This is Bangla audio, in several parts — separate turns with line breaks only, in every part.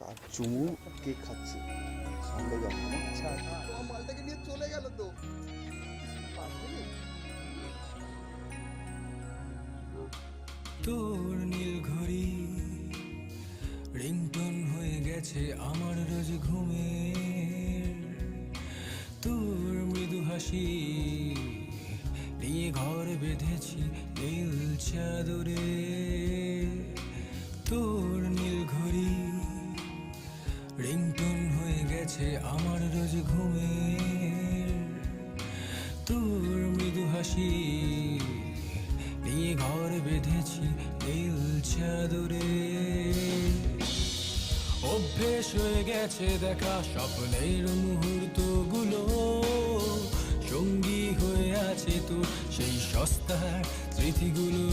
কার চুমু কেক খাচ্ছে সামনে যাবো না।
আচ্ছা
আমার মালটাকে নিয়ে চলে গেল তো।
তোর নীল ঘড়ি রিংটোন হয়ে গেছে আমার রোজ ঘুমের, তোর মৃদু হাসি নিয়ে ঘর বেঁধেছি নীল চাদরে। তোর নীল ঘড়ি রিংটোন হয়ে গেছে আমার রোজ ঘুমের, তোর মৃদু হাসি নিয়ে ঘর বেঁধেছি নীল চাদরে। অভ্যেস হয়ে গেছে দেখা স্বপ্নের মুহূর্তগুলো, সঙ্গী হয়ে আছে তোর সেই সস্তার স্মৃতিগুলো।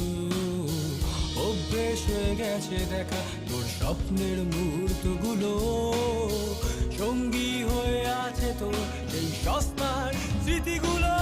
অভ্যেস হয়ে গেছে দেখা তোর স্বপ্নের মুহূর্তগুলো, সঙ্গী হয়ে আছে তোর সেই সস্তার স্মৃতিগুলো।